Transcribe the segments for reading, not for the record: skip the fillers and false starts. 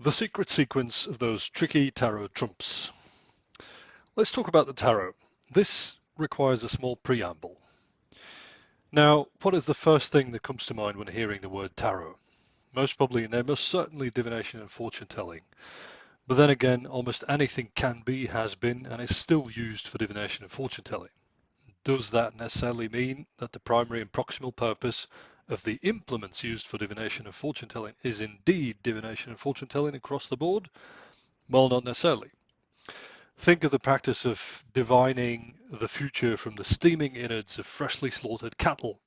The secret sequence of those tricky tarot trumps. Let's talk about the tarot. This requires a small preamble. Now, what is the first thing that comes to mind when hearing the word tarot? Most probably and most certainly divination and fortune telling. But then again, almost anything can be, has been, and is still used for divination and fortune telling. Does that necessarily mean that the primary and proximal purpose of the implements used for divination and fortune telling is indeed divination and fortune telling across the board? Well, not necessarily. Think of the practice of divining the future from the steaming innards of freshly slaughtered cattle,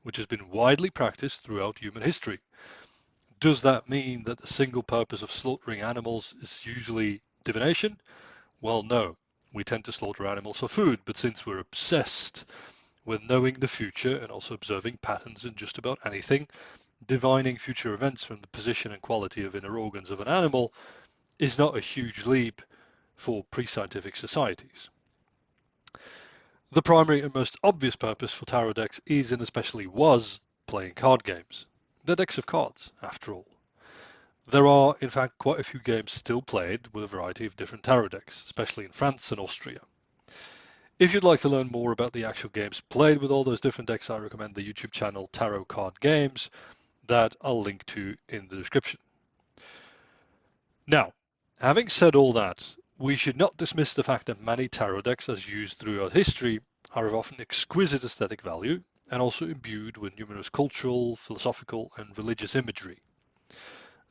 which has been widely practiced throughout human history. Does that mean that the single purpose of slaughtering animals is usually divination? Well, no. We tend to slaughter animals for food, but since we're obsessed with knowing the future and also observing patterns in just about anything, divining future events from the position and quality of inner organs of an animal is not a huge leap for pre-scientific societies. The primary and most obvious purpose for tarot decks is, and especially was, playing card games. They're decks of cards, after all. There are, in fact, quite a few games still played with a variety of different tarot decks, especially in France and Austria. If you'd like to learn more about the actual games played with all those different decks, I recommend the YouTube channel Tarot Card Games that I'll link to in the description. Now, having said all that, we should not dismiss the fact that many tarot decks, as used throughout history, are of often exquisite aesthetic value and also imbued with numerous cultural, philosophical, and religious imagery.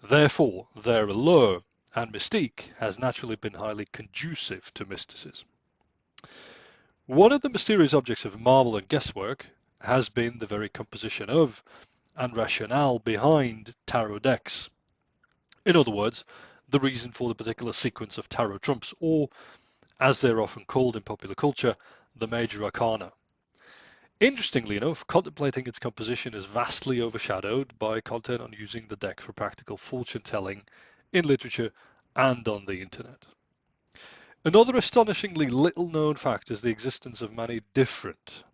Therefore, their allure and mystique has naturally been highly conducive to mysticism. One of the mysterious objects of marvel and guesswork has been the very composition of and rationale behind tarot decks. In other words, the reason for the particular sequence of tarot trumps, or as they're often called in popular culture, the major arcana. Interestingly enough, contemplating its composition is vastly overshadowed by content on using the deck for practical fortune telling in literature and on the internet. Another astonishingly little known fact is the existence of many different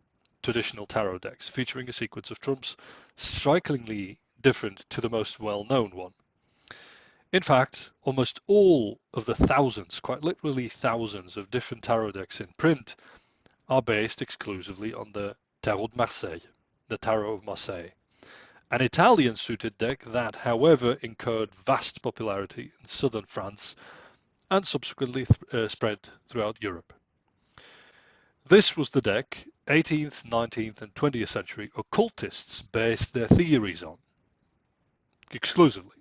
traditional tarot decks featuring a sequence of trumps strikingly different to the most well-known one. In fact, almost all of the thousands, quite literally thousands of different tarot decks in print are based exclusively on the Tarot de Marseille, the Tarot of Marseille, an Italian-suited deck that, however, incurred vast popularity in southern France and subsequently spread throughout Europe. This was the deck 18th, 19th and 20th century occultists based their theories on, exclusively.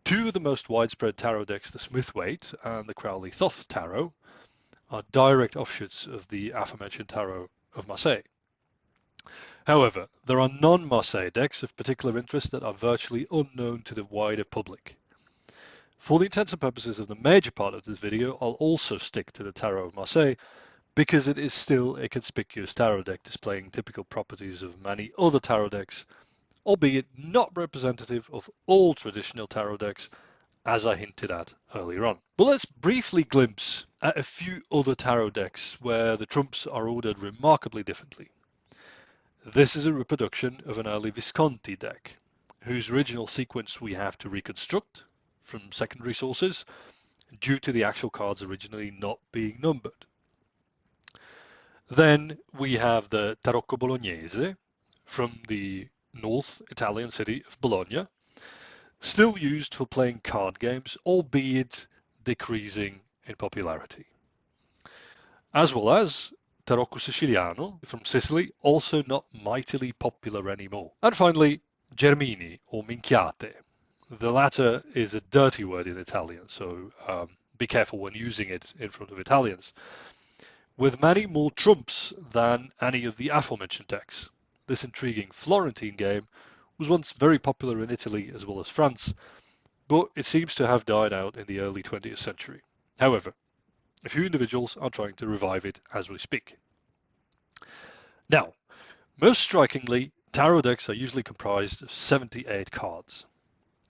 Two of the most widespread tarot decks, the Smith-Waite and the Crowley-Thoth Tarot, are direct offshoots of the aforementioned Tarot of Marseille. However, there are non-Marseille decks of particular interest that are virtually unknown to the wider public. For the intents and purposes of the major part of this video, I'll also stick to the Tarot of Marseille because it is still a conspicuous tarot deck displaying typical properties of many other tarot decks, albeit not representative of all traditional tarot decks, as I hinted at earlier on. But let's briefly glimpse at a few other tarot decks where the trumps are ordered remarkably differently. This is a reproduction of an early Visconti deck, whose original sequence we have to reconstruct from secondary sources due to the actual cards originally not being numbered. Then we have the Tarocco Bolognese from the North Italian city of Bologna, still used for playing card games, albeit decreasing in popularity. As well as Tarocco Siciliano from Sicily, also not mightily popular anymore. And finally, Germini or Minchiate. The latter is a dirty word in Italian, so be careful when using it in front of Italians. With many more trumps than any of the aforementioned decks. This intriguing Florentine game was once very popular in Italy as well as France, but it seems to have died out in the early 20th century. However, a few individuals are trying to revive it as we speak. Now, most strikingly, tarot decks are usually comprised of 78 cards.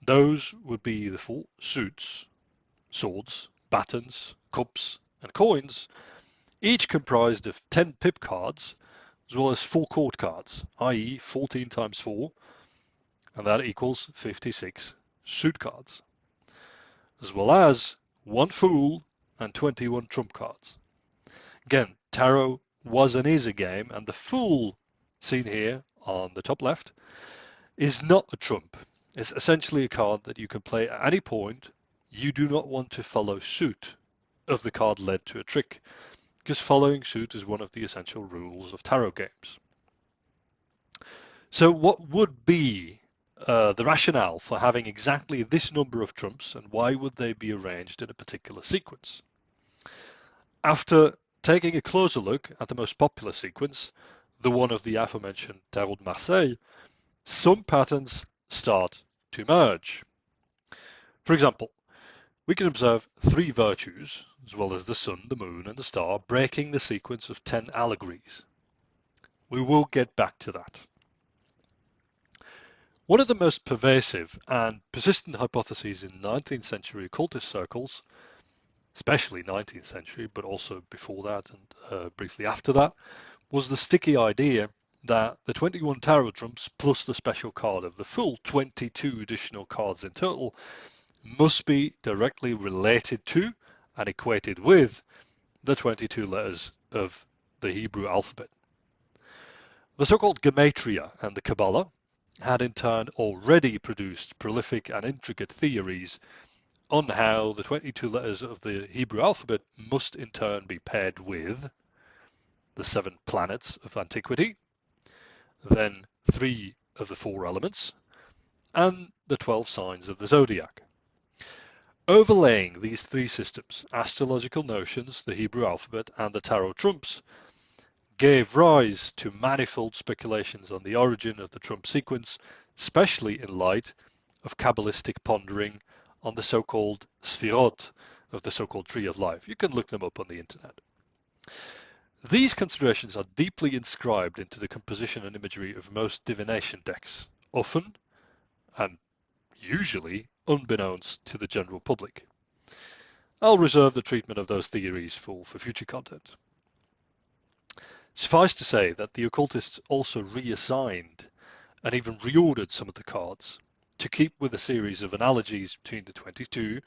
Those would be the 4 suits, swords, batons, cups, and coins, each comprised of 10 pip cards, as well as 4 court cards, i.e. 14 times 4, and that equals 56 suit cards. as well as 1 fool and 21 trump cards. Again, tarot was and is a game, and the fool seen here on the top left is not a trump. It's essentially a card that you can play at any point. You do not want to follow suit of the card led to a trick, because following suit is one of the essential rules of tarot games. So what would be the rationale for having exactly this number of trumps, and why would they be arranged in a particular sequence? After taking a closer look at the most popular sequence, the one of the aforementioned Tarot de Marseille, some patterns start to emerge. For example, we can observe 3 virtues, as well as the sun, the moon, and the star, breaking the sequence of 10 allegories. We will get back to that. One of the most pervasive and persistent hypotheses in 19th century occultist circles, especially 19th century, but also before that and briefly after that, was the sticky idea that the 21 tarot trumps plus the special card of the full 22 additional cards in total must be directly related to and equated with the 22 letters of the Hebrew alphabet. The so-called Gematria and the Kabbalah had in turn already produced prolific and intricate theories on how the 22 letters of the Hebrew alphabet must in turn be paired with the 7 planets of antiquity, then 3 of the 4 elements, and the 12 signs of the zodiac. Overlaying these 3 systems, astrological notions, the Hebrew alphabet, and the tarot trumps, gave rise to manifold speculations on the origin of the trump sequence, especially in light of Kabbalistic pondering on the so-called Sfirot of the so-called Tree of Life. You can look them up on the internet. These considerations are deeply inscribed into the composition and imagery of most divination decks, often and usually unbeknownst to the general public. I'll reserve the treatment of those theories for future content. Suffice to say that the occultists also reassigned and even reordered some of the cards to keep with a series of analogies between the 22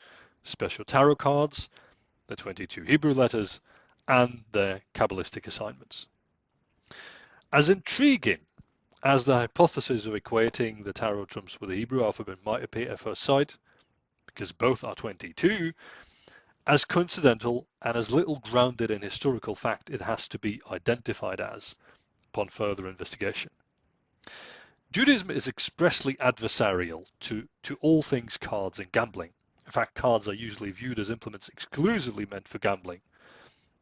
special tarot cards, the 22 Hebrew letters, and their Kabbalistic assignments. As intriguing as the hypothesis of equating the tarot trumps with the Hebrew alphabet might appear at first sight, because both are 22, as coincidental and as little grounded in historical fact it has to be identified as upon further investigation. Judaism is expressly adversarial to all things cards and gambling. In fact, cards are usually viewed as implements exclusively meant for gambling.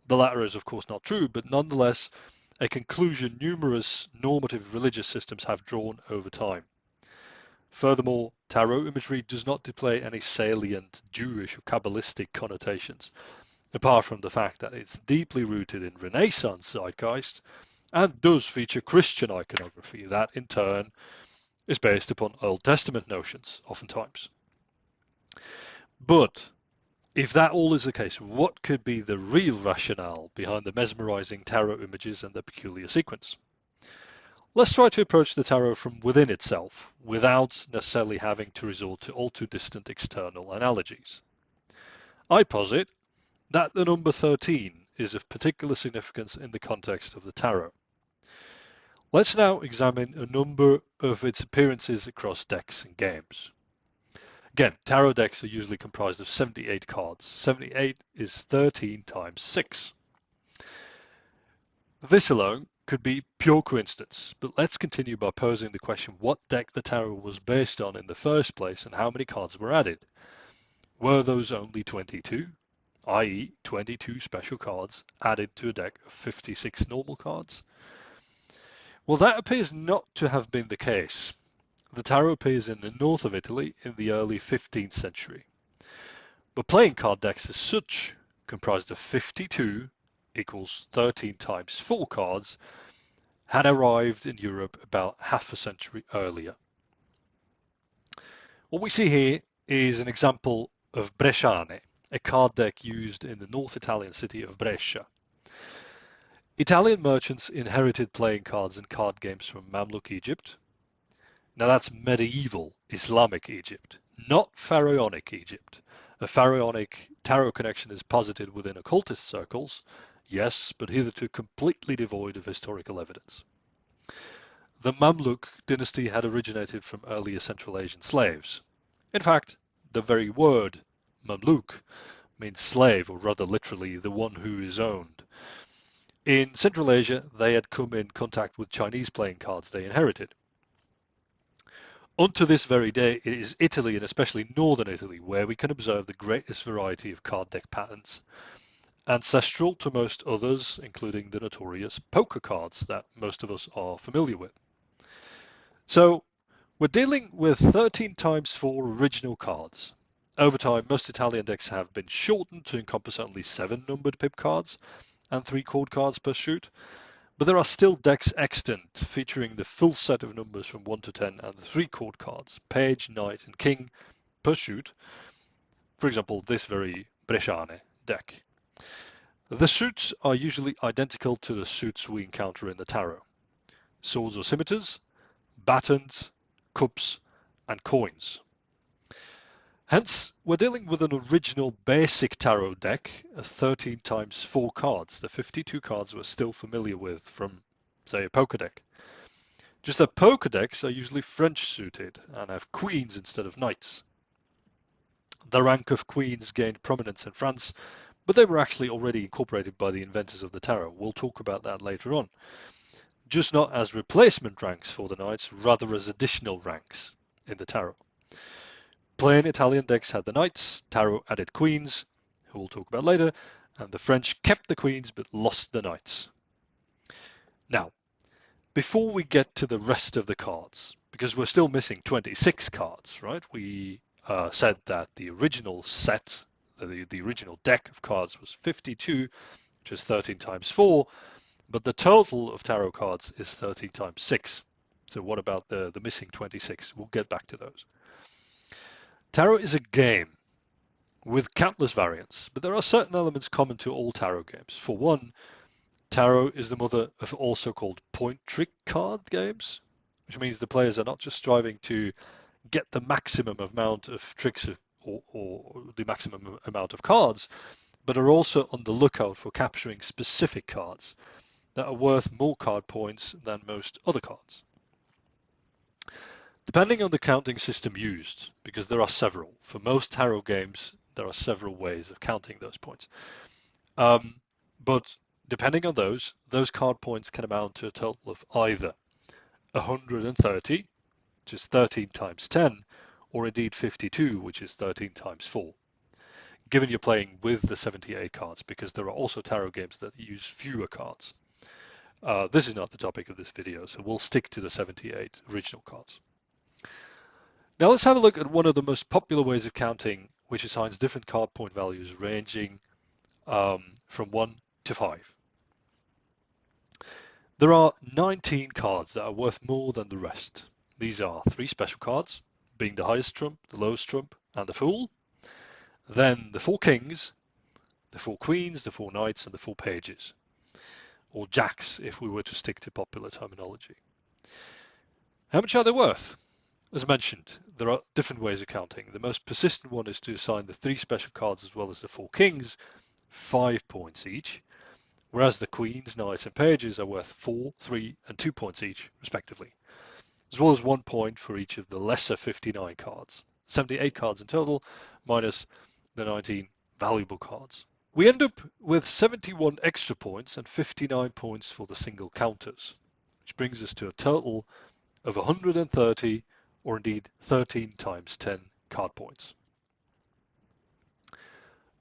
The latter is of course not true, but nonetheless a conclusion numerous normative religious systems have drawn over time. Furthermore, tarot imagery does not display any salient Jewish or Kabbalistic connotations, apart from the fact that it's deeply rooted in Renaissance zeitgeist and does feature Christian iconography that, in turn, is based upon Old Testament notions, oftentimes. But if that all is the case, what could be the real rationale behind the mesmerizing tarot images and the peculiar sequence? Let's try to approach the tarot from within itself, without necessarily having to resort to all too distant external analogies. I posit that the number 13 is of particular significance in the context of the tarot. Let's now examine a number of its appearances across decks and games. Again, tarot decks are usually comprised of 78 cards. 78 is 13 times 6. This alone could be pure coincidence, but let's continue by posing the question what deck the tarot was based on in the first place and how many cards were added. Were those only 22, i.e. 22 special cards added to a deck of 56 normal cards? Well, that appears not to have been the case. The tarot appears in the north of Italy in the early 15th century. But playing card decks as such, comprised of 52 equals 13 times 4 cards, had arrived in Europe about half a century earlier. What we see here is an example of Bresciane, a card deck used in the North Italian city of Brescia. Italian merchants inherited playing cards and card games from Mamluk Egypt. Now that's medieval Islamic Egypt, not pharaonic Egypt, A pharaonic tarot connection is posited within occultist circles, yes, but hitherto completely devoid of historical evidence. The Mamluk dynasty had originated from earlier Central Asian slaves. In fact, the very word Mamluk means slave, or rather literally, the one who is owned. In Central Asia, they had come in contact with Chinese playing cards they inherited. Unto this very day, it is Italy, and especially northern Italy, where we can observe the greatest variety of card deck patterns, ancestral to most others, including the notorious poker cards that most of us are familiar with. So we're dealing with 13 times 4 original cards. Over time, most Italian decks have been shortened to encompass only 7 numbered pip cards and 3 chord cards per suit, but there are still decks extant featuring the full set of numbers from 1 to 10 and the 3 chord cards, page, knight and king per suit. For example, this very Bresciane deck. The suits are usually identical to the suits we encounter in the tarot. Swords or scimitars, batons, cups, and coins. Hence, we're dealing with an original basic tarot deck, 13 times 4 cards, the 52 cards we're still familiar with from, say, a poker deck. Just that poker decks are usually French suited and have queens instead of knights. The rank of queens gained prominence in France, but they were actually already incorporated by the inventors of the tarot. We'll talk about that later on. Just not as replacement ranks for the knights, rather as additional ranks in the tarot. Plain Italian decks had the knights, tarot added queens, who we'll talk about later, and the French kept the queens but lost the knights. Now, before we get to the rest of the cards, because we're still missing 26 cards, right? We said that the original set, the original deck of cards was 52, which is 13 times 4, but the total of tarot cards is 13 times 6. So what about the missing 26? We'll get back to those. Tarot is a game with countless variants, but there are certain elements common to all tarot games. For one, tarot is the mother of all so-called point trick card games, which means the players are not just striving to get the maximum amount of tricks or the maximum amount of cards, but are also on the lookout for capturing specific cards that are worth more card points than most other cards. Depending on the counting system used, because there are several, for most tarot games, there are several ways of counting those points. But depending on those card points can amount to a total of either 130, which is 13 times 10, or indeed 52, which is 13 times 4, given you're playing with the 78 cards, because there are also tarot games that use fewer cards. This is not the topic of this video, so we'll stick to the 78 original cards. Now let's have a look at one of the most popular ways of counting, which assigns different card point values ranging from 1 to 5. There are 19 cards that are worth more than the rest. These are 3 special cards, being the highest trump, the lowest trump, and the fool. Then the 4 kings, the 4 queens, the 4 knights, and the 4 pages, or jacks if we were to stick to popular terminology. How much are they worth? As mentioned, there are different ways of counting. The most persistent one is to assign the 3 special cards as well as the 4 kings 5 points each, whereas the queens, knights, and pages are worth 4, 3, and 2 points each, respectively, as well as 1 point for each of the lesser 59 cards, 78 cards in total, minus the 19 valuable cards. We end up with 71 extra points and 59 points for the single counters, which brings us to a total of 130, or indeed 13 times 10 card points.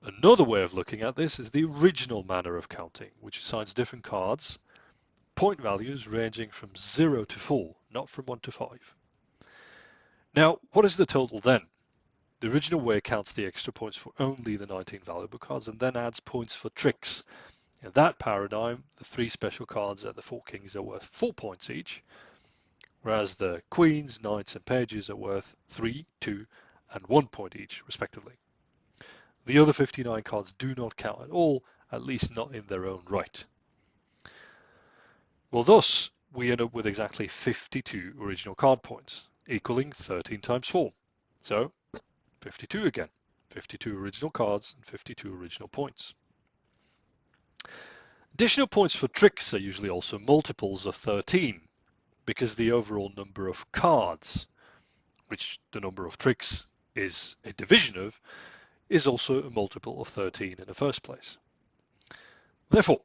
Another way of looking at this is the original manner of counting, which assigns different cards point values ranging from 0 to 4, not from 1 to 5. Now, what is the total then? The original way counts the extra points for only the 19 valuable cards and then adds points for tricks. In that paradigm, the 3 special cards and the 4 kings are worth 4 points each, whereas the queens, knights, and pages are worth 3, 2, and 1 point each, respectively. The other 59 cards do not count at all, at least not in their own right. Well, thus, we end up with exactly 52 original card points, equaling 13 times 4. So, 52 again. 52 original cards and 52 original points. Additional points for tricks are usually also multiples of 13, because the overall number of cards, which the number of tricks is a division of, is also a multiple of 13 in the first place. Therefore,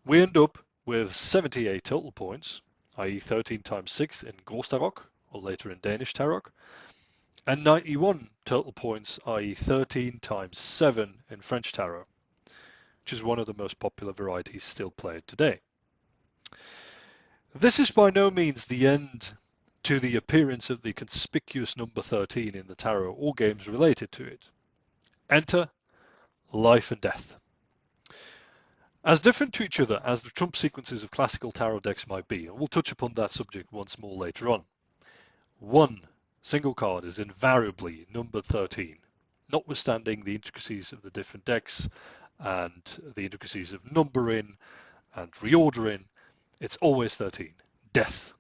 we end up with 78 total points, i.e. 13 times 6 in Gros Tarocco, or later in Danish Tarocco, and 91 total points, i.e. 13 times 7 in French Tarot, which is one of the most popular varieties still played today. This is by no means the end to the appearance of the conspicuous number 13 in the tarot or games related to it. Enter life and death. As different to each other as the trump sequences of classical tarot decks might be, and we'll touch upon that subject once more later on, one single card is invariably numbered 13, notwithstanding the intricacies of the different decks and the intricacies of numbering and reordering. It's always 13. Death.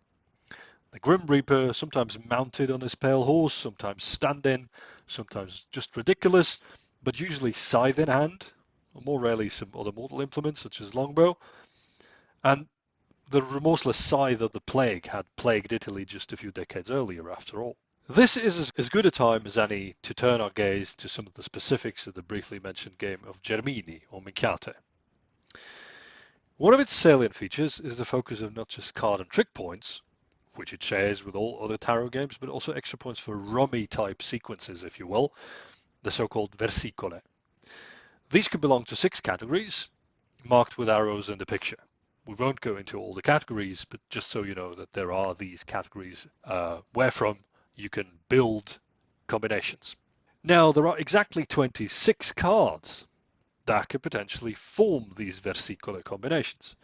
The Grim Reaper, sometimes mounted on his pale horse, sometimes standing, sometimes just ridiculous, but usually scythe in hand, or more rarely some other mortal implements such as longbow. And the remorseless scythe of the plague had plagued Italy just a few decades earlier, after all. This is as good a time as any to turn our gaze to some of the specifics of the briefly mentioned game of Germini, or Minchiate. One of its salient features is the focus of not just card and trick points, which it shares with all other tarot games, but also extra points for rummy-type sequences, if you will, the so-called versicole. These can belong to 6 categories, marked with arrows in the picture. We won't go into all the categories, but just so you know that there are these categories wherefrom you can build combinations. Now, there are exactly 26 cards that could potentially form these versicole combinations.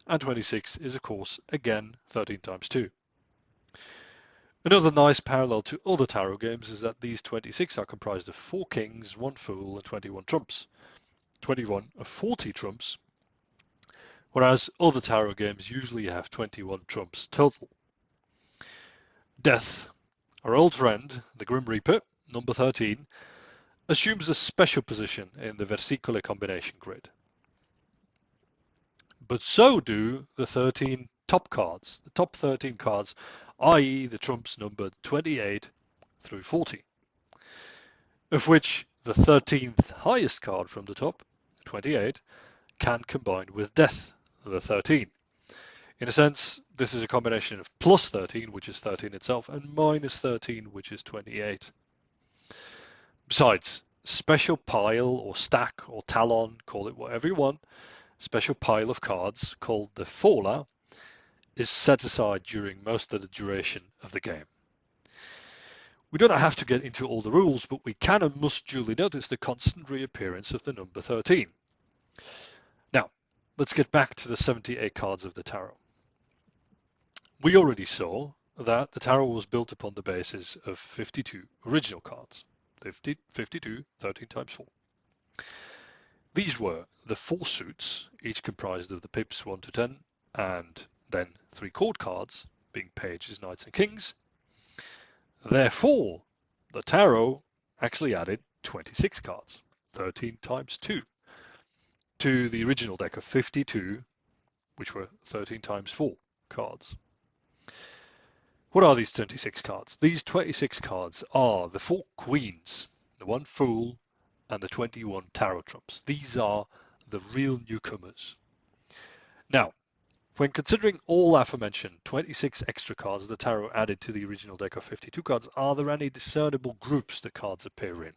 And 26 is, of course, again 13 times 2. Another nice parallel to other tarot games is that these 26 are comprised of 4 kings, 1 fool, and 21 trumps. 21 of 40 trumps, whereas other tarot games usually have 21 trumps total. Death, our old friend, the Grim Reaper, number 13, assumes a special position in the versicole combination grid. But so do the 13 top cards, the top 13 cards, i.e. the trumps numbered 28 through 40, of which the 13th highest card from the top, 28, can combine with death, the 13. In a sense, this is a combination of plus 13, which is 13 itself, and minus 13, which is 28. Besides, special pile or stack or talon, call it whatever you want, special pile of cards called the Fola is set aside during most of the duration of the game. We don't have to get into all the rules, but we can and must duly notice the constant reappearance of the number 13. Now, let's get back to the 78 cards of the tarot. We already saw that the tarot was built upon the basis of 52 original cards. 52, 13 times 4. These were the 4 suits, each comprised of the pips 1 to 10, and then 3 chord cards, being pages, knights, and kings. Therefore, the tarot actually added 26 cards, 13 times 2, to the original deck of 52, which were 13 times 4 cards. What are these 26 cards? These 26 cards are the 4 queens, the 1 fool, and the 21 tarot trumps. These are the real newcomers. Now, when considering all aforementioned 26 extra cards the tarot added to the original deck of 52 cards, are there any discernible groups the cards appear in?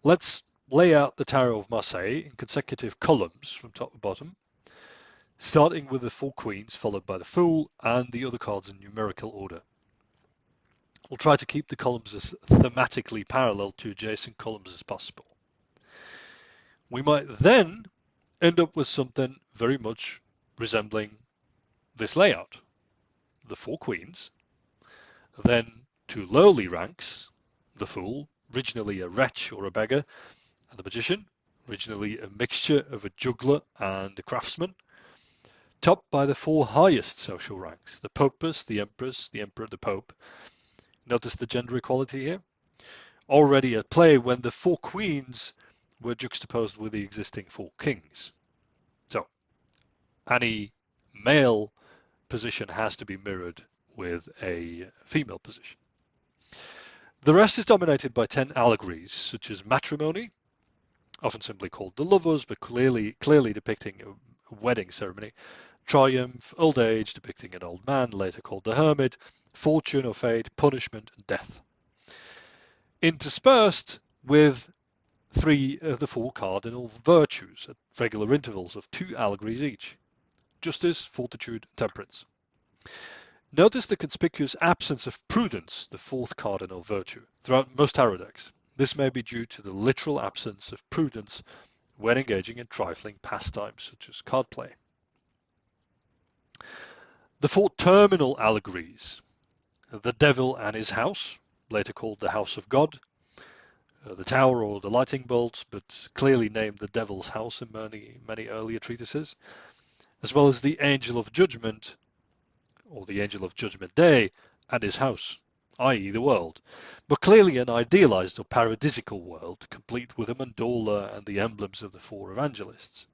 Let's lay out the tarot of Marseille in consecutive columns from top to bottom, starting with the 4 queens, followed by the fool, and the other cards in numerical order. We'll try to keep the columns as thematically parallel to adjacent columns as possible. We might then end up with something very much resembling this layout. The 4 queens, then 2 lowly ranks, the fool, originally a wretch or a beggar, and the magician, originally a mixture of a juggler and a craftsman, topped by the 4 highest social ranks, the popus, the empress, the emperor, the pope. Notice the gender equality here. already at play when the 4 queens were juxtaposed with the existing 4 kings. So any male position has to be mirrored with a female position. The rest is dominated by 10 allegories, such as matrimony, often simply called the lovers, but clearly depicting a wedding ceremony, triumph, old age, depicting an old man, later called the hermit, fortune or fate, punishment, and death. Interspersed with 3 of the 4 cardinal virtues at regular intervals of 2 allegories each: justice, fortitude, and temperance. Notice the conspicuous absence of prudence, the 4th cardinal virtue, throughout most tarot decks. This may be due to the literal absence of prudence when engaging in trifling pastimes such as card play. The 4 terminal allegories: the devil and his house, later called the house of God, the tower or the lightning bolt, but clearly named the devil's house in many earlier treatises, as well as the angel of judgment, or the angel of judgment day, and his house, i.e. the world, but clearly an idealized or paradisical world, complete with a mandola and the emblems of the 4 evangelists.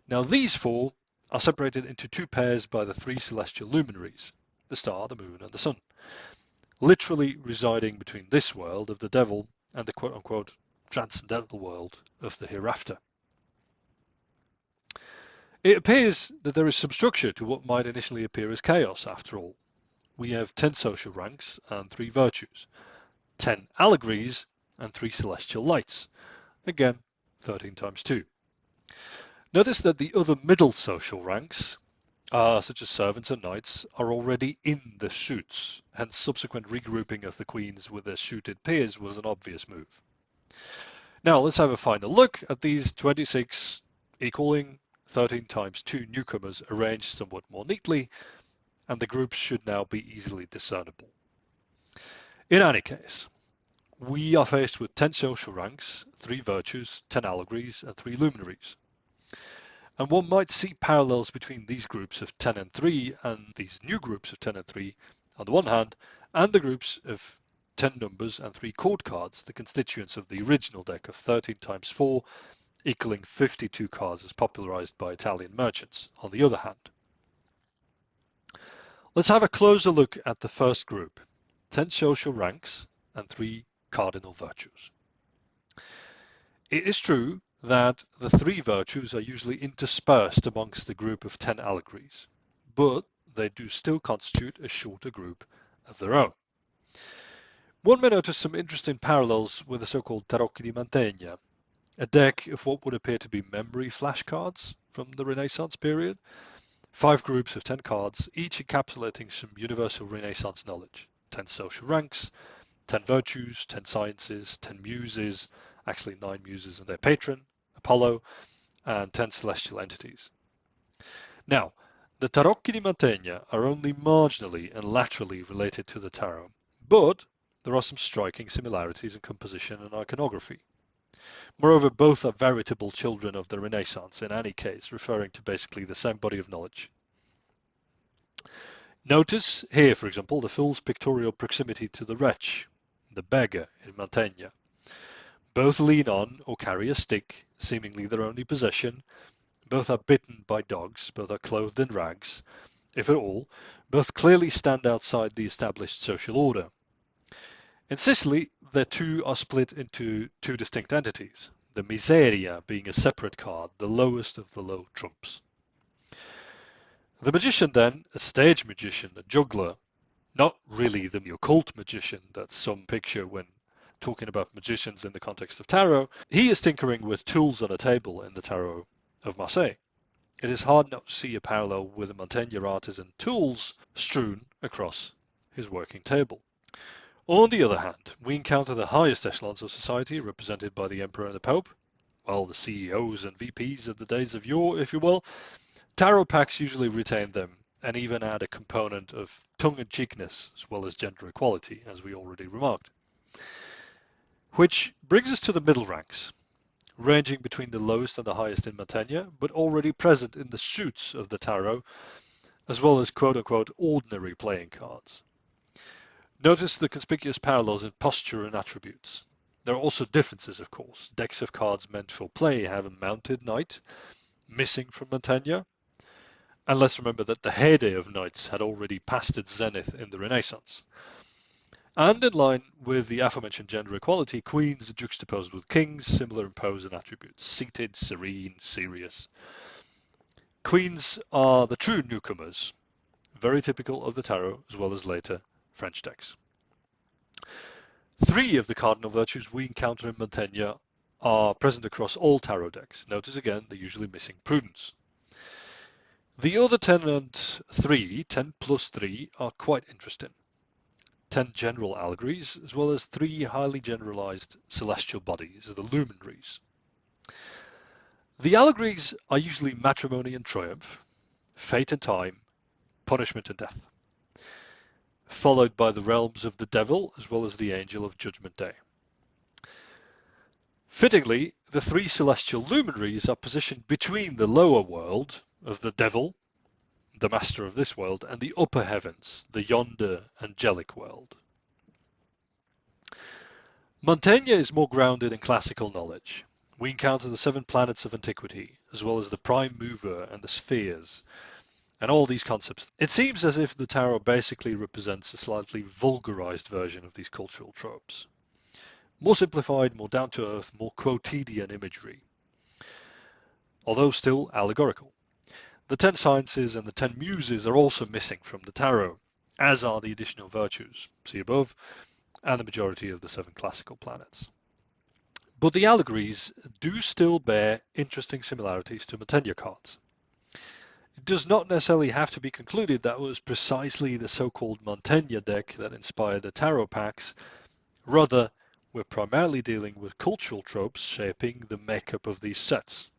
Now these 4 are separated into 2 pairs by the 3 celestial luminaries, the star, the moon, and the sun, literally residing between this world of the devil and the quote-unquote transcendental world of the hereafter. It appears that there is some structure to what might initially appear as chaos after all. We have 10 social ranks and 3 virtues, 10 allegories and 3 celestial lights, again 13 times 2. Notice that the other middle social ranks, such as servants and knights, are already in the suits, hence subsequent regrouping of the queens with their suited peers was an obvious move. Now let's have a final look at these 26 equaling 13 times 2 newcomers arranged somewhat more neatly, and the groups should now be easily discernible. In any case, we are faced with 10 social ranks, 3 virtues, 10 allegories, and 3 luminaries. And one might see parallels between these groups of 10 and 3 and these new groups of 10 and 3 on the one hand, and the groups of 10 numbers and 3 chord cards, the constituents of the original deck of 13 times 4, equaling 52 cards as popularized by Italian merchants, on the other hand. Let's have a closer look at the first group, 10 social ranks and 3 cardinal virtues. It is true that the 3 virtues are usually interspersed amongst the group of 10 allegories, but they do still constitute a shorter group of their own. One may notice some interesting parallels with the so-called Tarocchi di Mantegna, a deck of what would appear to be memory flashcards from the Renaissance period, 5 groups of 10 cards, each encapsulating some universal Renaissance knowledge, 10 social ranks, 10 virtues, 10 sciences, 10 muses, actually 9 muses and their patron, Apollo, and 10 celestial entities. Now, the Tarocchi di Mantegna are only marginally and laterally related to the tarot, but there are some striking similarities in composition and iconography. Moreover, both are veritable children of the Renaissance, in any case, referring to basically the same body of knowledge. Notice here, for example, the fool's pictorial proximity to the wretch, the beggar in Mantegna. Both lean on or carry a stick, seemingly their only possession. Both are bitten by dogs, both are clothed in rags. If at all, both clearly stand outside the established social order. In Sicily, the 2 are split into 2 distinct entities, the miseria being a separate card, the lowest of the low trumps. The magician then, a stage magician, a juggler, not really the occult magician that some picture when talking about magicians in the context of tarot, he is tinkering with tools on a table in the Tarot of Marseille. It is hard not to see a parallel with a Mantegna artisan tools strewn across his working table. On the other hand, we encounter the highest echelons of society represented by the Emperor and the Pope, well, the CEOs and VPs of the days of yore, if you will. Tarot packs usually retain them and even add a component of tongue-in-cheekness as well as gender equality, as we already remarked. Which brings us to the middle ranks, ranging between the lowest and the highest in Mantegna, but already present in the suits of the tarot, as well as quote-unquote ordinary playing cards. Notice the conspicuous parallels in posture and attributes. There are also differences, of course. Decks of cards meant for play have a mounted knight, missing from Mantegna. And let's remember that the heyday of knights had already passed its zenith in the Renaissance. And in line with the aforementioned gender equality, queens are juxtaposed with kings, similar in pose and attributes, seated, serene, serious. Queens are the true newcomers, very typical of the tarot as well as later French decks. 3 of the cardinal virtues we encounter in Mantegna are present across all tarot decks. Notice again, they're usually missing prudence. The other 10 and 3, 10 plus 3, are quite interesting. 10 general allegories, as well as 3 highly generalized celestial bodies, the luminaries. The allegories are usually matrimony and triumph, fate and time, punishment and death, followed by the realms of the devil as well as the angel of judgment day. Fittingly, the 3 celestial luminaries are positioned between the lower world of the devil, the master of this world, and the upper heavens, the yonder angelic world. Mantegna is more grounded in classical knowledge. We encounter the 7 planets of antiquity, as well as the prime mover and the spheres, and all these concepts. It seems as if the tarot basically represents a slightly vulgarized version of these cultural tropes. More simplified, more down-to-earth, more quotidian imagery, although still allegorical. The 10 sciences and the 10 muses are also missing from the tarot, as are the additional virtues, see above, and the majority of the 7 classical planets. But the allegories do still bear interesting similarities to Mantegna cards. It does not necessarily have to be concluded that it was precisely the so-called Mantegna deck that inspired the tarot packs. Rather, we're primarily dealing with cultural tropes shaping the makeup of these sets.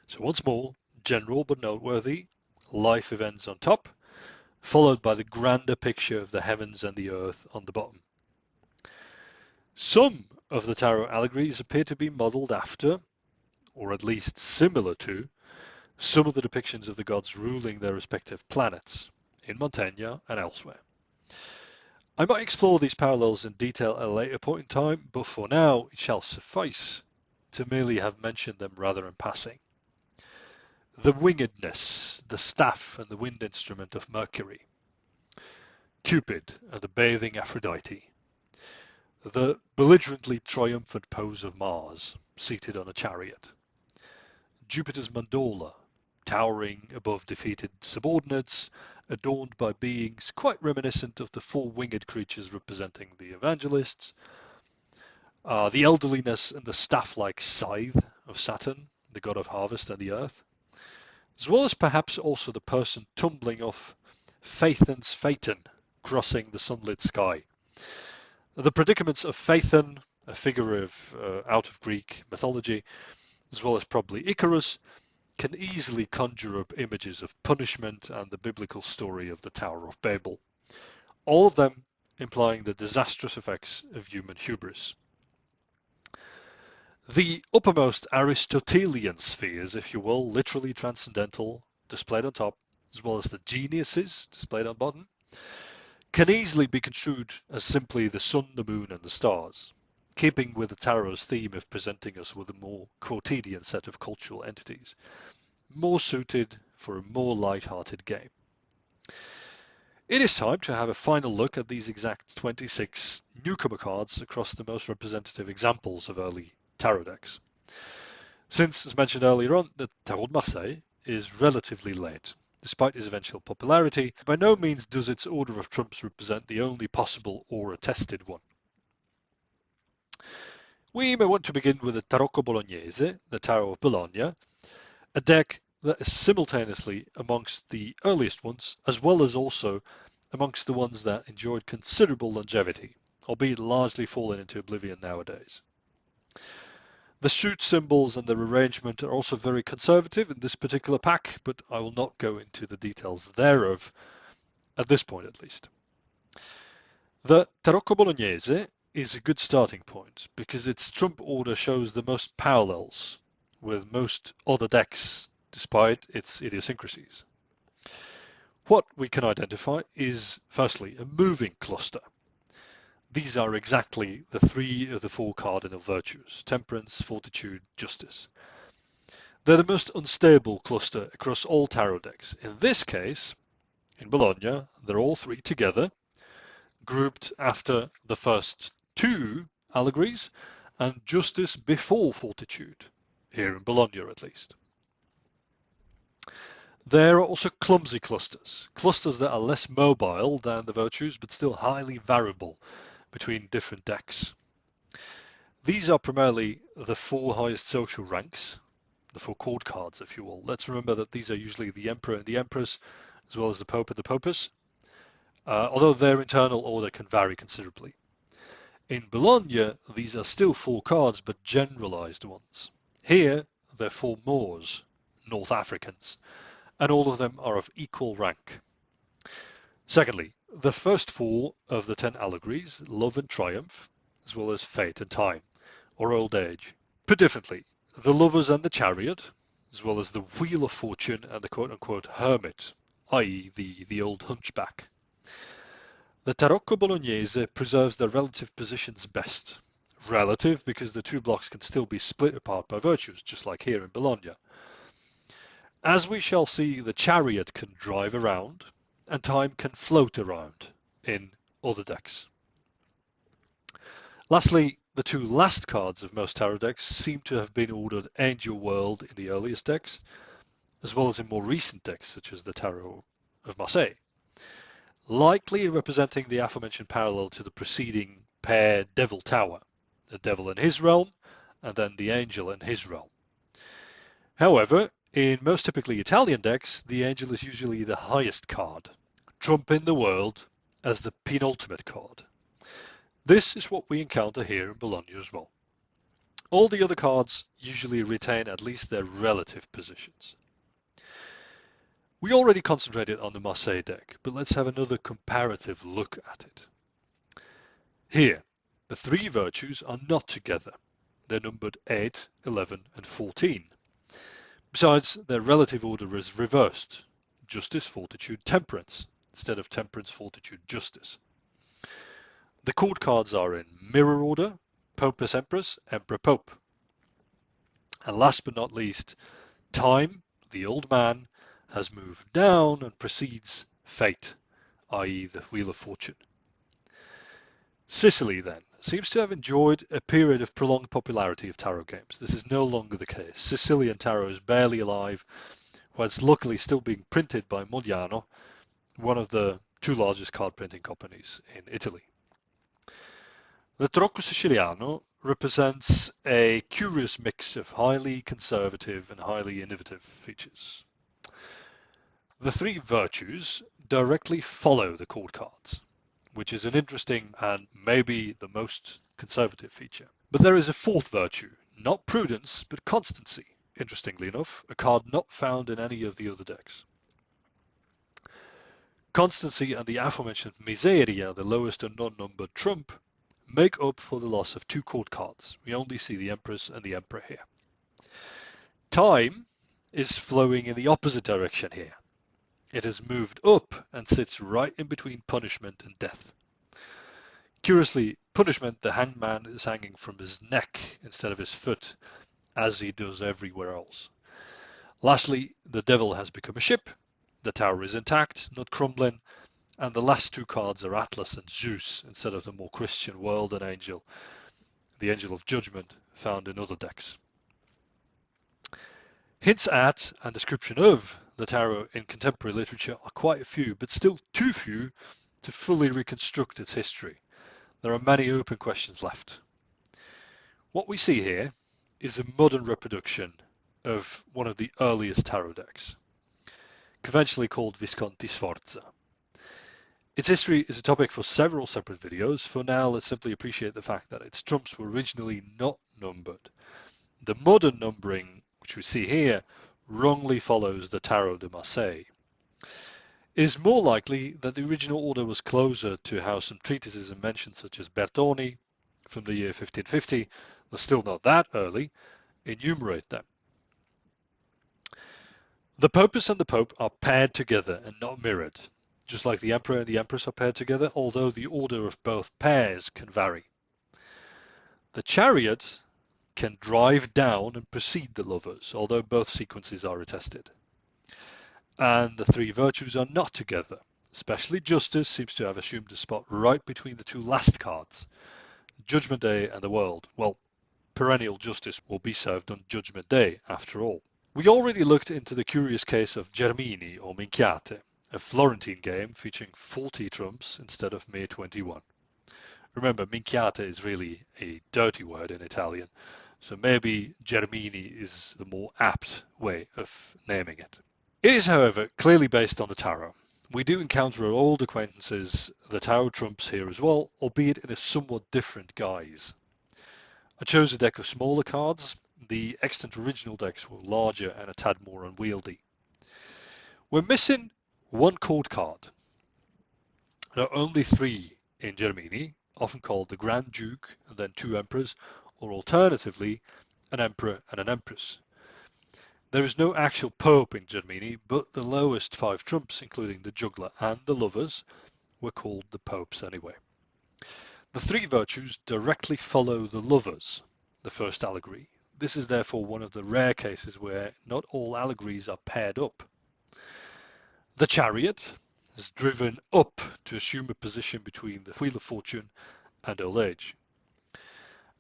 So once more, general but noteworthy, life events on top, followed by the grander picture of the heavens and the earth on the bottom. Some of the tarot allegories appear to be modelled after, or at least similar to, some of the depictions of the gods ruling their respective planets, in Mantegna and elsewhere. I might explore these parallels in detail at a later point in time, but for now it shall suffice to merely have mentioned them rather in passing. The wingedness, the staff and the wind instrument of Mercury, Cupid and the bathing Aphrodite, the belligerently triumphant pose of Mars, seated on a chariot, Jupiter's mandola, towering above defeated subordinates, adorned by beings quite reminiscent of the 4 winged creatures representing the evangelists, the elderliness and the staff-like scythe of Saturn, the god of harvest and the earth, as well as perhaps also the person tumbling off Phaethon's phaeton, crossing the sunlit sky. The predicaments of Phaethon, a figure out of Greek mythology, as well as probably Icarus, can easily conjure up images of punishment and the biblical story of the Tower of Babel, all of them implying the disastrous effects of human hubris. The uppermost Aristotelian spheres, if you will, literally transcendental, displayed on top, as well as the geniuses, displayed on bottom, can easily be construed as simply the sun, the moon, and the stars, keeping with the tarot's theme of presenting us with a more quotidian set of cultural entities, more suited for a more light-hearted game. It is time to have a final look at these exact 26 newcomer cards across the most representative examples of early tarot decks. Since, as mentioned earlier on, the Tarot de Marseille is relatively late. Despite its eventual popularity, by no means does its order of trumps represent the only possible or attested one. We may want to begin with the Tarocco Bolognese, the Tarot of Bologna, a deck that is simultaneously amongst the earliest ones, as well as also amongst the ones that enjoyed considerable longevity, albeit largely fallen into oblivion nowadays. The suit symbols and their arrangement are also very conservative in this particular pack, but I will not go into the details thereof, at this point at least. The Tarocco Bolognese is a good starting point because its trump order shows the most parallels with most other decks despite its idiosyncrasies. What we can identify is, firstly, a moving cluster. These are exactly the three of the four cardinal virtues: temperance, fortitude, justice. They're the most unstable cluster across all tarot decks. In this case, in Bologna, they're all three together, grouped after the first two allegories, and justice before fortitude, here in Bologna at least. There are also clumsy clusters, clusters that are less mobile than the virtues, but still highly variable between different decks. These are primarily the four highest social ranks, the four court cards, if you will. Let's remember that these are usually the Emperor and the Empress, as well as the Pope and the Popus, although their internal order can vary considerably. In Bologna, these are still four cards, but generalized ones. Here, they're four Moors, North Africans, and all of them are of equal rank. Secondly, the first four of the 10 allegories, love and triumph, as well as fate and time, or old age. Put differently, the lovers and the chariot, as well as the wheel of fortune and the quote-unquote hermit, i.e. the old hunchback. The Tarocco Bolognese preserves their relative positions best. Relative because the two blocks can still be split apart by virtues, just like here in Bologna. As we shall see, the chariot can drive around, and time can float around in other decks. Lastly, the two last cards of most tarot decks seem to have been ordered Angel World in the earliest decks, as well as in more recent decks such as the Tarot of Marseille, likely representing the aforementioned parallel to the preceding pair Devil Tower, the devil in his realm, and then the angel in his realm. However, in most typically Italian decks, the angel is usually the highest card, trumping the world as the penultimate card. This is what we encounter here in Bologna as well. All the other cards usually retain at least their relative positions. We already concentrated on the Marseille deck, but let's have another comparative look at it. Here, the three virtues are not together. They're numbered 8, 11, and 14. Besides, their relative order is reversed. Justice, fortitude, temperance, instead of temperance, fortitude, justice. The court cards are in mirror order: Popus, Empress, Emperor, Pope. And last but not least, time, the old man, has moved down and precedes fate, i.e. the Wheel of Fortune. Sicily, then, seems to have enjoyed a period of prolonged popularity of tarot games. This is no longer the case. Sicilian tarot is barely alive, while it's luckily still being printed by Modiano, one of the two largest card printing companies in Italy. The Tarocco Siciliano represents a curious mix of highly conservative and highly innovative features. The three virtues directly follow the court cards, which is an interesting and maybe the most conservative feature. But there is a fourth virtue, not prudence, but constancy, interestingly enough, a card not found in any of the other decks. Constancy and the aforementioned miseria, the lowest and non-numbered trump, make up for the loss of two court cards. We only see the Empress and the Emperor here. Time is flowing in the opposite direction here. It has moved up and sits right in between punishment and death. Curiously, punishment, the hangman, is hanging from his neck instead of his foot, as he does everywhere else. Lastly, the devil has become a ship. The tower is intact, not crumbling, and the last two cards are Atlas and Zeus instead of the more Christian world and angel, the angel of judgment, found in other decks. Hints at and description of the tarot in contemporary literature are quite a few, but still too few to fully reconstruct its history. There are many open questions left. What we see here is a modern reproduction of one of the earliest tarot decks, conventionally called Visconti-Sforza. Its history is a topic for several separate videos. For now, let's simply appreciate the fact that its trumps were originally not numbered. The modern numbering, which we see here, wrongly follows the Tarot de Marseille. It is more likely that the original order was closer to how some treatises and mentions such as Bertoni from the year 1550, though still not that early, enumerate them. The Popus and the Pope are paired together and not mirrored, just like the Emperor and the Empress are paired together, although the order of both pairs can vary. The Chariot can drive down and precede the lovers, although both sequences are attested. And the three virtues are not together. Especially Justice seems to have assumed a spot right between the two last cards, Judgment Day and the World. Well, perennial justice will be served on Judgment Day, after all. We already looked into the curious case of Germini or Minchiate, a Florentine game featuring 40 trumps instead of mere 21. Remember, Minchiate is really a dirty word in Italian, so maybe Germini is the more apt way of naming it. It is, however, clearly based on the tarot. We do encounter our old acquaintances, the tarot trumps here as well, albeit in a somewhat different guise. I chose a deck of smaller cards. The extant original decks were larger and a tad more unwieldy. We're missing one court card. There are only three in Germini, often called the Grand Duke and then two emperors, or alternatively, an emperor and an empress. There is no actual Pope in Germini, but the lowest five trumps, including the juggler and the lovers, were called the Popes anyway. The three virtues directly follow the lovers, the first allegory. This is therefore one of the rare cases where not all allegories are paired up. The Chariot is driven up to assume a position between the Wheel of Fortune and Old Age.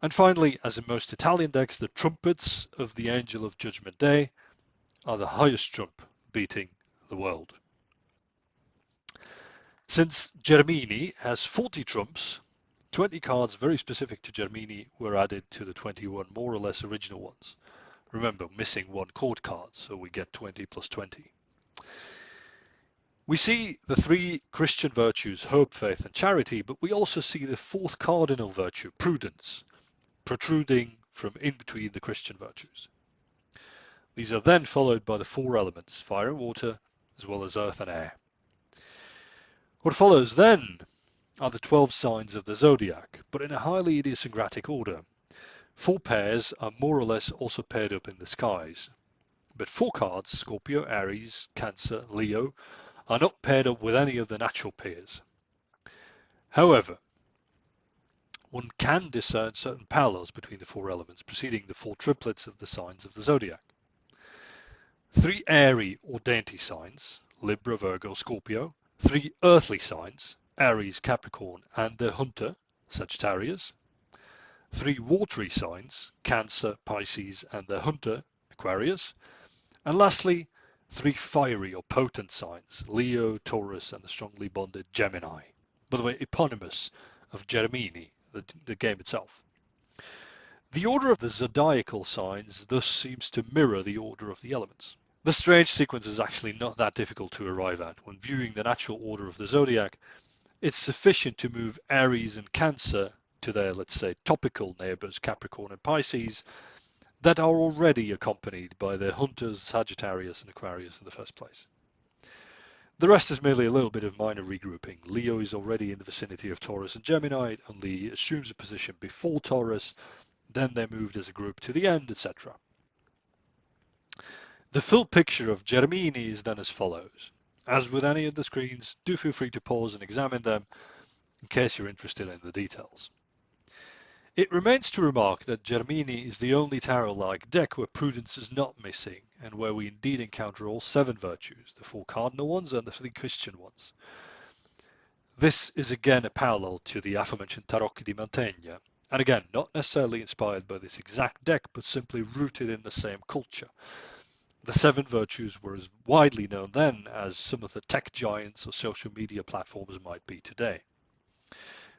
And finally, as in most Italian decks, the trumpets of the Angel of Judgment Day are the highest trump, beating the World. Since Germini has 40 trumps, 20 cards very specific to Germini were added to the 21 more or less original ones. Remember, missing one court card, so we get 20 plus 20. We see the three Christian virtues, hope, faith, and charity, but we also see the fourth cardinal virtue, prudence, protruding from in between the Christian virtues. These are then followed by the four elements, fire and water, as well as earth and air. What follows then are the 12 signs of the zodiac, but in a highly idiosyncratic order. 4 pairs are more or less also paired up in the skies, but 4 cards, Scorpio, Aries, Cancer, Leo, are not paired up with any of the natural pairs. However, one can discern certain parallels between the 4 elements, preceding the 4 triplets of the signs of the zodiac. 3 airy or dainty signs, Libra, Virgo, Scorpio. 3 earthly signs, Aries, Capricorn, and the hunter, Sagittarius. 3 watery signs, Cancer, Pisces, and the hunter, Aquarius. And lastly, 3 fiery or potent signs, Leo, Taurus, and the strongly bonded Gemini. By the way, eponymous of Germini, the game itself. The order of the zodiacal signs thus seems to mirror the order of the elements. The strange sequence is actually not that difficult to arrive at. When viewing the natural order of the zodiac, it's sufficient to move Aries and Cancer to their, let's say, topical neighbours, Capricorn and Pisces, that are already accompanied by their hunters, Sagittarius and Aquarius in the first place. The rest is merely a little bit of minor regrouping. Leo is already in the vicinity of Taurus and Gemini, only assumes a position before Taurus, then they're moved as a group to the end, etc. The full picture of Germini is then as follows. As with any of the screens, do feel free to pause and examine them in case you're interested in the details. It remains to remark that Germini is the only tarot-like deck where prudence is not missing, and where we indeed encounter all 7 virtues, the 4 cardinal ones and the 3 Christian ones. This is again a parallel to the aforementioned Tarocco di Mantegna, and again, not necessarily inspired by this exact deck, but simply rooted in the same culture. The 7 virtues were as widely known then as some of the tech giants or social media platforms might be today.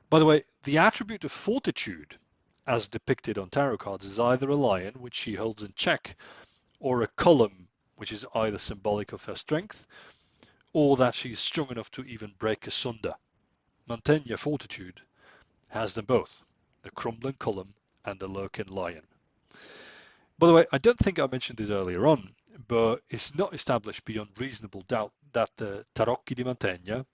By the way, the attribute of fortitude, as depicted on tarot cards, is either a lion, which she holds in check, or a column, which is either symbolic of her strength, or that she is strong enough to even break asunder. Mantegna fortitude has them both, the crumbling column and the lurking lion. By the way, I don't think I mentioned this earlier on, but it's not established beyond reasonable doubt that the Tarocchi di Mantegna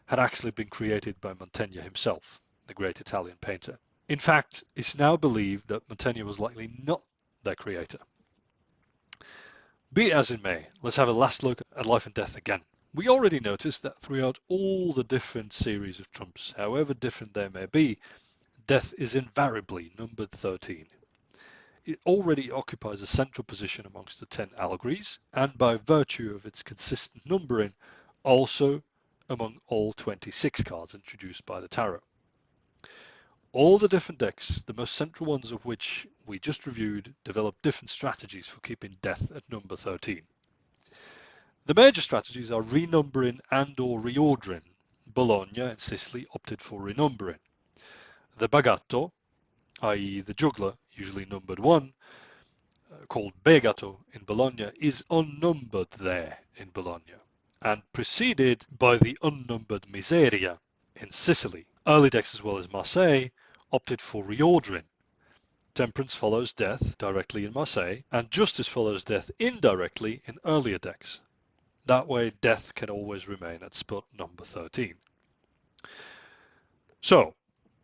had actually been created by Mantegna himself, the great Italian painter. In fact, it's now believed that Mantegna was likely not their creator. Be it as it may, let's have a last look at life and death again. We already noticed that throughout all the different series of trumps, however different they may be, death is invariably numbered 13. It already occupies a central position amongst the 10 allegories, and by virtue of its consistent numbering, also among all 26 cards introduced by the tarot. All the different decks, the most central ones of which we just reviewed, develop different strategies for keeping death at number 13. The major strategies are renumbering and or reordering. Bologna and Sicily opted for renumbering. The bagatto, i.e. the juggler, usually numbered 1, called begato in Bologna, is unnumbered there in Bologna, and preceded by the unnumbered miseria in Sicily. Early decks as well as Marseille opted for reordering. Temperance follows death directly in Marseille, and justice follows death indirectly in earlier decks. That way death can always remain at spot number 13. So,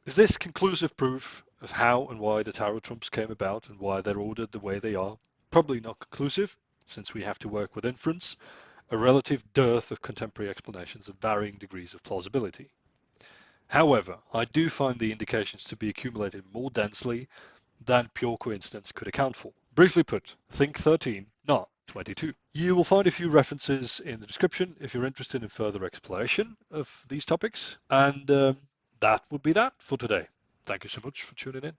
is this conclusive proof of how and why the tarot trumps came about and why they're ordered the way they are? Probably not conclusive, since we have to work with inference, a relative dearth of contemporary explanations of varying degrees of plausibility. However, I do find the indications to be accumulated more densely than pure coincidence could account for. Briefly put, think 13, not 22. You will find a few references in the description if you're interested in further exploration of these topics. And that would be that for today. Thank you so much for tuning in.